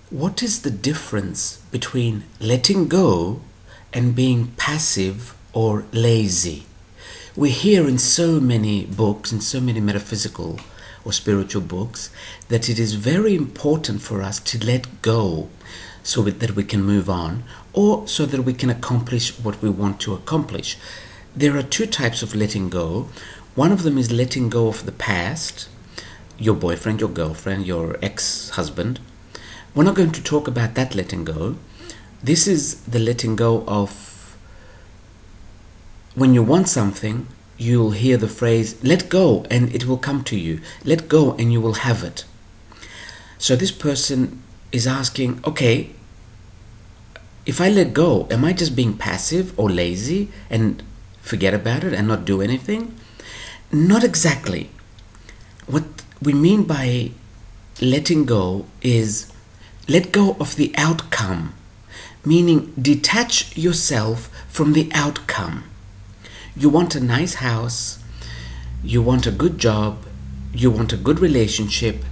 What is the difference between letting go and being passive or lazy? We hear in so many books, in so many metaphysical or spiritual books, that it is very important for us to let go so that we can move on, or so that we can accomplish what we want to accomplish. There are two types of letting go. One of them is letting go of the past, your boyfriend, your girlfriend, your ex-husband. We're not going to talk about that letting go. This is the letting go of when you want something, you'll hear the phrase, let go and it will come to you. Let go and you will have it. So this person is asking, okay, if I let go, am I just being passive or lazy and forget about it and not do anything? Not exactly. What we mean by letting go is let go of the outcome, meaning detach yourself from the outcome. You want a nice house, you want a good job, you want a good relationship,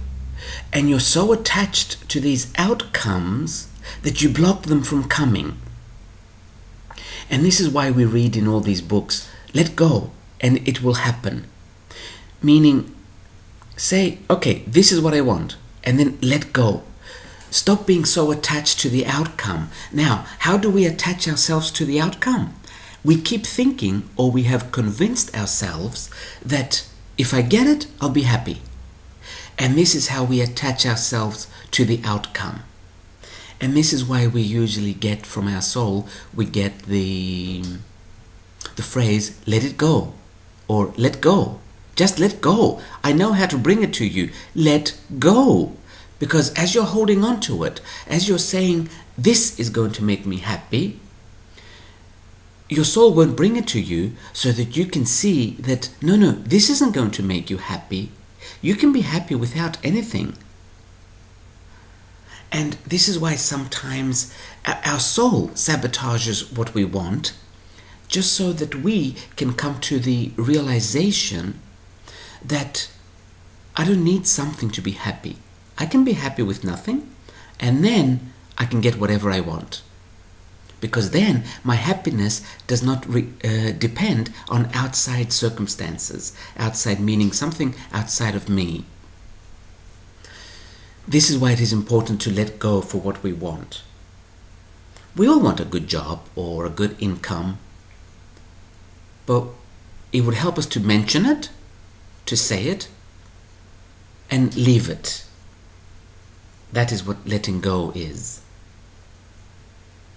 and you're so attached to these outcomes that you block them from coming. And this is why we read in all these books, let go and it will happen. Meaning, say, okay, this is what I want, and then let go. Stop being so attached to the outcome. Now, how do we attach ourselves to the outcome? We keep thinking, or we have convinced ourselves that if I get it, I'll be happy. And this is how we attach ourselves to the outcome. And this is why we usually get from our soul, we get the phrase, let it go, or let go. Just let go. I know how to bring it to you. Let go. Because as you're holding on to it, as you're saying, this is going to make me happy, your soul won't bring it to you so that you can see that, no, this isn't going to make you happy. You can be happy without anything. And this is why sometimes our soul sabotages what we want, just so that we can come to the realization that I don't need something to be happy. I can be happy with nothing, and then I can get whatever I want. Because then my happiness does not depend on outside circumstances, outside meaning something outside of me. This is why it is important to let go for what we want. We all want a good job or a good income, but it would help us to mention it, to say it, and leave it. That is what letting go is.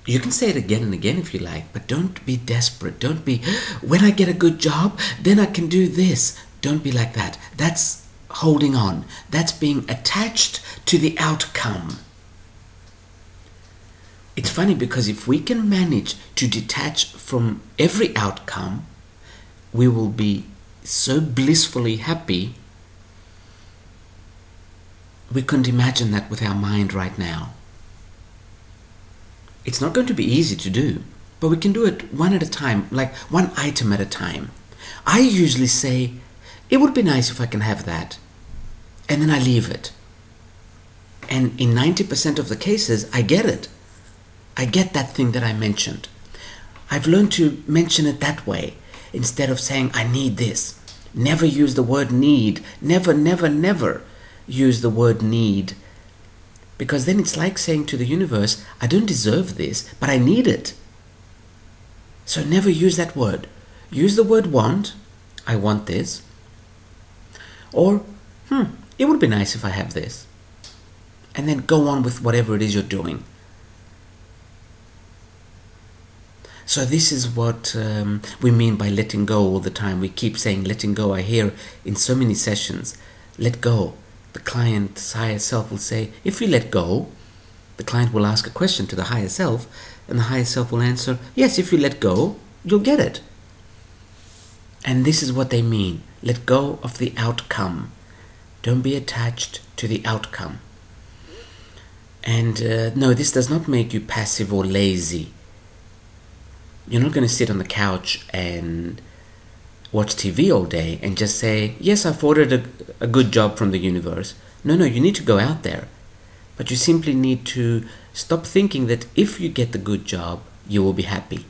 You can say it again and again if you like, but don't be desperate. Don't be, when I get a good job, then I can do this. Don't be like that. That's holding on. That's being attached to the outcome. It's funny because if we can manage to detach from every outcome, we will be so blissfully happy. We couldn't imagine that with our mind right now. It's not going to be easy to do, but we can do it one at a time, like one item at a time. I usually say, it would be nice if I can have that. And then I leave it. And in 90% of the cases, I get it. I get that thing that I mentioned. I've learned to mention it that way, instead of saying, I need this. Never use the word need. Never, never, never use the word need. Because then it's like saying to the universe, I don't deserve this, but I need it. So never use that word. Use the word want. I want this. Or, it would be nice if I have this. And then go on with whatever it is you're doing. So this is what we mean by letting go all the time. We keep saying letting go. I hear in so many sessions, let go. The client's higher self will say, if you let go, the client will ask a question to the higher self, and the higher self will answer, yes, if you let go, you'll get it. And this is what they mean. Let go of the outcome. Don't be attached to the outcome. And no, this does not make you passive or lazy. You're not going to sit on the couch and watch TV all day and just say, yes, I've ordered a good job from the universe. No, you need to go out there. But you simply need to stop thinking that if you get the good job, you will be happy.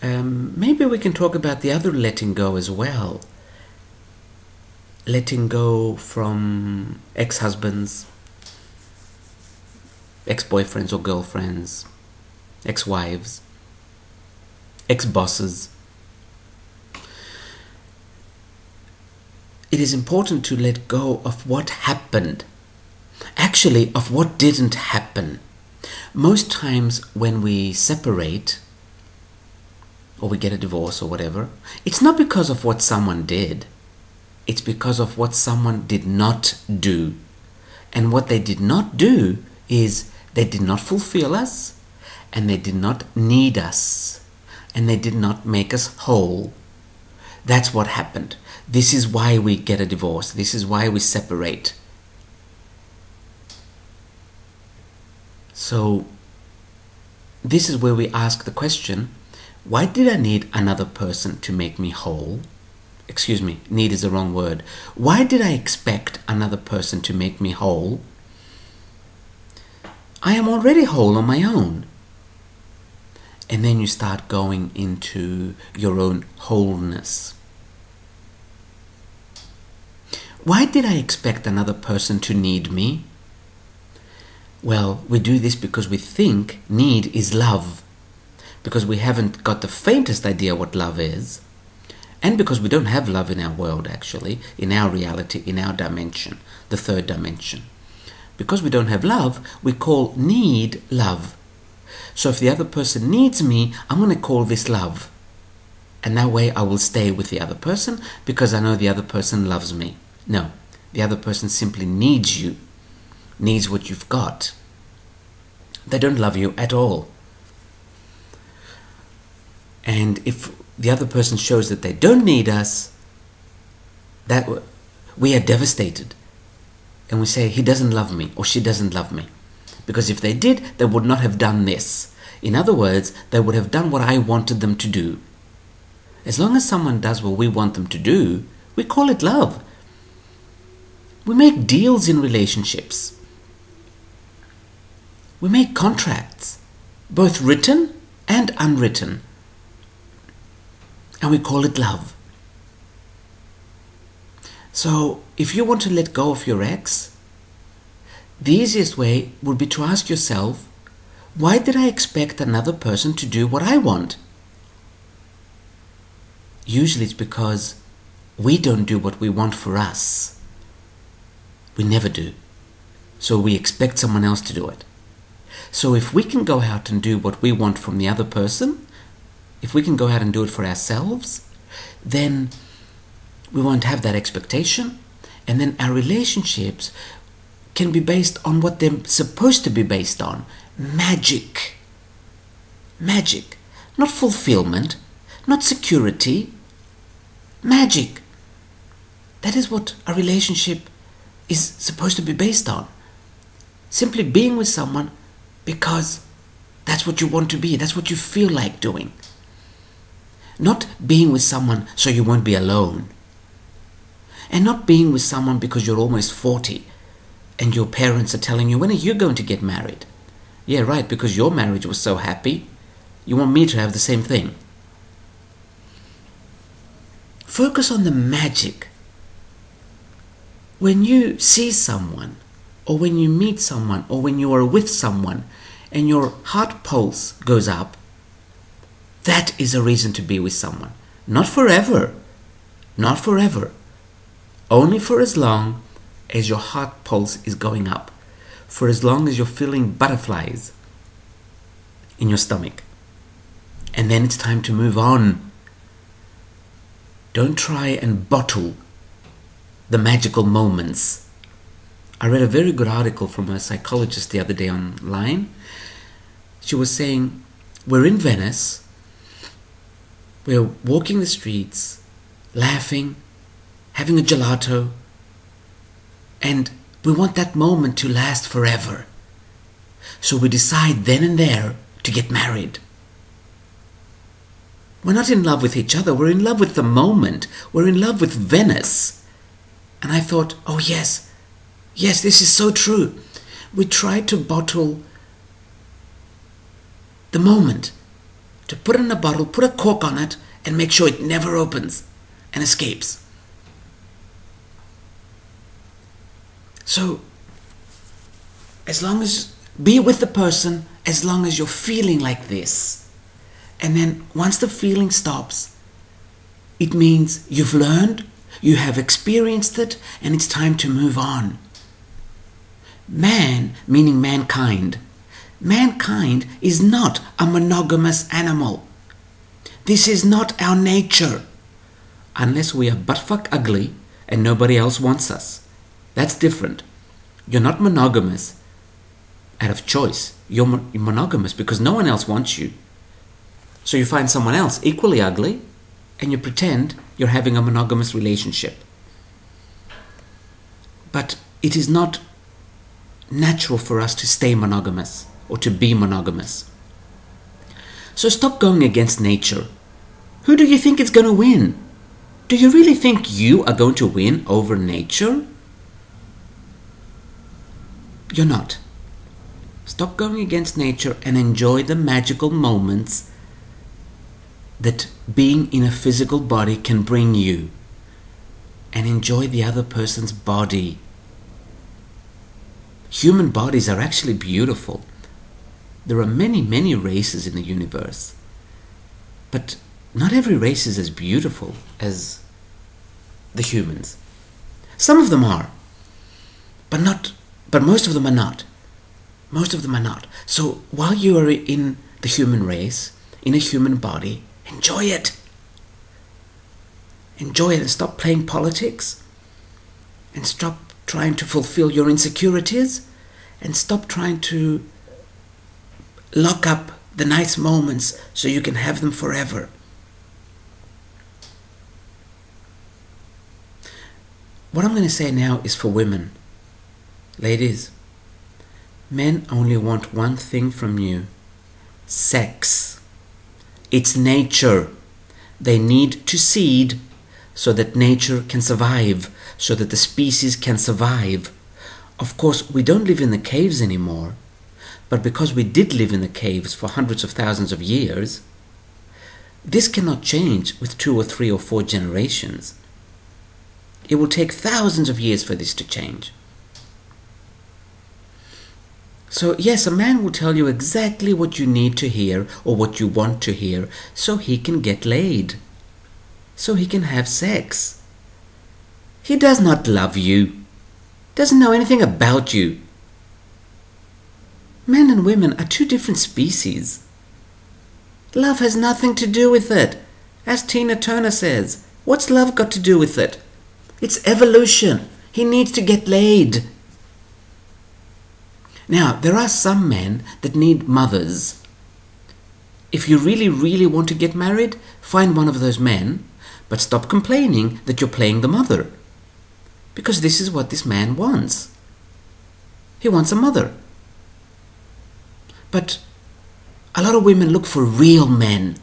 Maybe we can talk about the other letting go as well. Letting go from ex-husbands, ex-boyfriends or girlfriends, ex-wives, ex-bosses. It is important to let go of what happened. Actually, of what didn't happen. Most times when we separate, or we get a divorce or whatever, it's not because of what someone did. It's because of what someone did not do. And what they did not do is they did not fulfill us, and they did not need us, and they did not make us whole. That's what happened. This is why we get a divorce. This is why we separate. So, this is where we ask the question, why did I need another person to make me whole? Excuse me, need is the wrong word. Why did I expect another person to make me whole? I am already whole on my own. And then you start going into your own wholeness. Why did I expect another person to need me? Well, we do this because we think need is love. Because we haven't got the faintest idea what love is. And because we don't have love in our world, actually, in our reality, in our dimension, the third dimension. Because we don't have love, we call need love. So if the other person needs me, I'm going to call this love. And that way I will stay with the other person because I know the other person loves me. No, the other person simply needs you, needs what you've got. They don't love you at all. And if the other person shows that they don't need us, that we are devastated. And we say, he doesn't love me or she doesn't love me. Because if they did, they would not have done this. In other words, they would have done what I wanted them to do. As long as someone does what we want them to do, we call it love. We make deals in relationships. We make contracts, both written and unwritten. And we call it love. So, if you want to let go of your ex, the easiest way would be to ask yourself, why did I expect another person to do what I want? Usually it's because we don't do what we want for us. We never do. So we expect someone else to do it. So if we can go out and do what we want from the other person, if we can go out and do it for ourselves, then we won't have that expectation, and then our relationships can be based on what they're supposed to be based on. Magic. Magic. Not fulfillment, not security. Magic. That is what a relationship is supposed to be based on. Simply being with someone because that's what you want to be, that's what you feel like doing. Not being with someone so you won't be alone. And not being with someone because you're almost 40 and your parents are telling you, when are you going to get married? Yeah, right, because your marriage was so happy. You want me to have the same thing. Focus on the magic. When you see someone, or when you meet someone, or when you are with someone, and your heart pulse goes up, that is a reason to be with someone. Not forever. Not forever. Only for as long as your heart pulse is going up. For as long as you're feeling butterflies in your stomach. And then it's time to move on. Don't try and bottle the magical moments. I read a very good article from a psychologist the other day online. She was saying, we're in Venice, we're walking the streets, laughing, having a gelato, and we want that moment to last forever. So we decide then and there to get married. We're not in love with each other, we're in love with the moment. We're in love with Venice. And I thought, oh yes, this is so true. We try to bottle the moment, to put it in a bottle, put a cork on it, and make sure it never opens and escapes. So, as long as, be with the person as long as you're feeling like this. And then once the feeling stops, it means you've learned, you have experienced it, and it's time to move on. Man, meaning mankind. Mankind is not a monogamous animal. This is not our nature. Unless we are buttfuck ugly and nobody else wants us. That's different. You're not monogamous out of choice. You're monogamous because no one else wants you. So you find someone else equally ugly and you pretend you're having a monogamous relationship. But it is not natural for us to stay monogamous or to be monogamous. So stop going against nature. Who do you think is going to win? Do you really think you are going to win over nature? You're not. Stop going against nature and enjoy the magical moments that being in a physical body can bring you. And enjoy the other person's body. Human bodies are actually beautiful. There are many, many races in the universe. But not every race is as beautiful as the humans. Some of them are, but most of them are not. Most of them are not. So while you are in the human race, in a human body, enjoy it. Enjoy it and stop playing politics. And stop trying to fulfill your insecurities. And stop trying to lock up the nice moments so you can have them forever. What I'm going to say now is for women. Ladies, men only want one thing from you. Sex. It's nature. They need to seed so that nature can survive, so that the species can survive. Of course, we don't live in the caves anymore, but because we did live in the caves for hundreds of thousands of years, this cannot change with 2 or 3 or 4 generations. It will take thousands of years for this to change. So yes, a man will tell you exactly what you need to hear or what you want to hear so he can get laid, so he can have sex. He does not love you, doesn't know anything about you. Men and women are 2 different species. Love has nothing to do with it. As Tina Turner says, what's love got to do with it? It's evolution. He needs to get laid. Now, there are some men that need mothers. If you really, really want to get married, find one of those men, but stop complaining that you're playing the mother. Because this is what this man wants. He wants a mother. But a lot of women look for real men.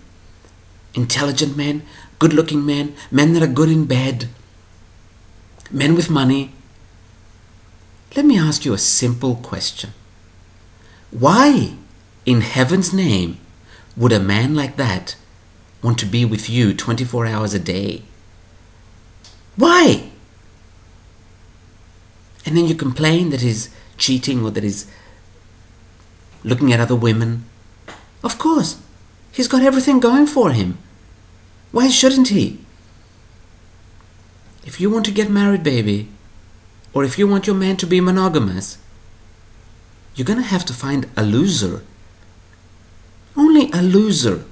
Intelligent men, good-looking men, men that are good in bed, men with money. Let me ask you a simple question. Why, in heaven's name, would a man like that want to be with you 24 hours a day? Why? And then you complain that he's cheating or that he's looking at other women. Of course, he's got everything going for him. Why shouldn't he? If you want to get married, baby, or if you want your man to be monogamous, you're going to have to find a loser. Only a loser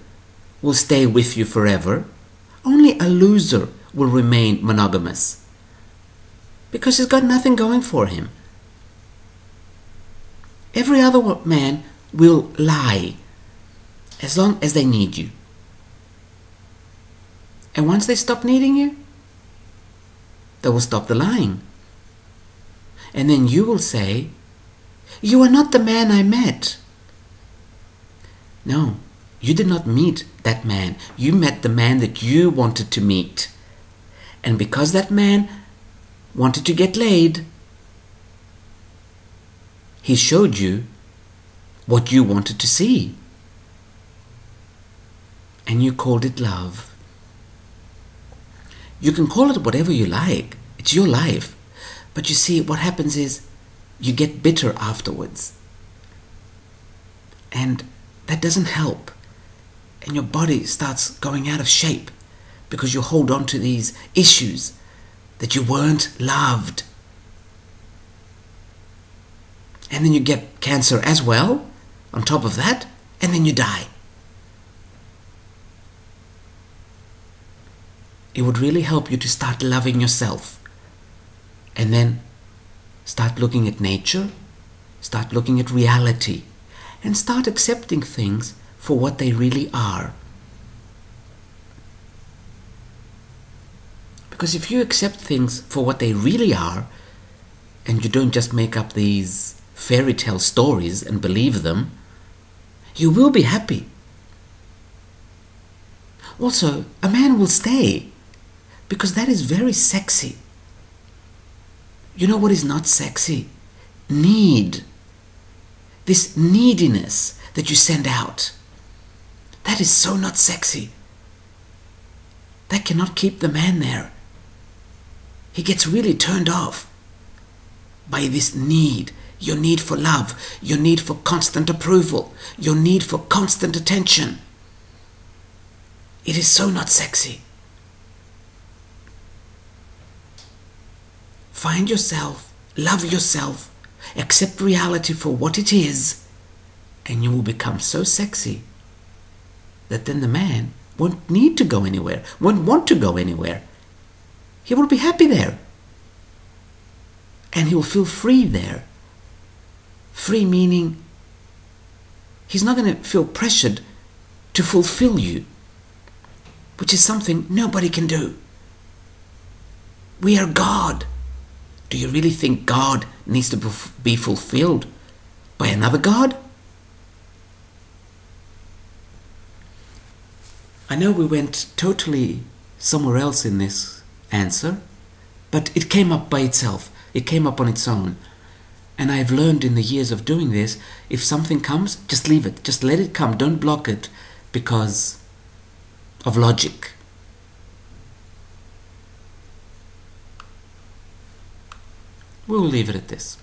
will stay with you forever. Only a loser will remain monogamous. Because he's got nothing going for him. Every other man will lie as long as they need you. And once they stop needing you, they will stop the lying. And then you will say, "You are not the man I met." No, you did not meet that man. You met the man that you wanted to meet. And because that man wanted to get laid. He showed you what you wanted to see. And you called it love. You can call it whatever you like. It's your life. But you see, what happens is you get bitter afterwards. And that doesn't help. And your body starts going out of shape because you hold on to these issues that you weren't loved. And then you get cancer as well, on top of that, and then you die. It would really help you to start loving yourself. And then start looking at nature, start looking at reality, and start accepting things for what they really are. Because if you accept things for what they really are, and you don't just make up these fairy tale stories and believe them, you will be happy. Also, a man will stay, because that is very sexy. You know what is not sexy? Need. This neediness that you send out. That is so not sexy. That cannot keep the man there. He gets really turned off by this need. Your need for love. Your need for constant approval. Your need for constant attention. It is so not sexy. Find yourself, love yourself, accept reality for what it is, and you will become so sexy that then the man won't need to go anywhere, won't want to go anywhere. He will be happy there. And he will feel free there. Free meaning he's not going to feel pressured to fulfill you, which is something nobody can do. We are God. Do you really think God needs to be fulfilled by another God? I know we went totally somewhere else in this answer, but it came up by itself. It came up on its own. And I've learned in the years of doing this, if something comes, just leave it. Just let it come. Don't block it because of logic. We'll leave it at this.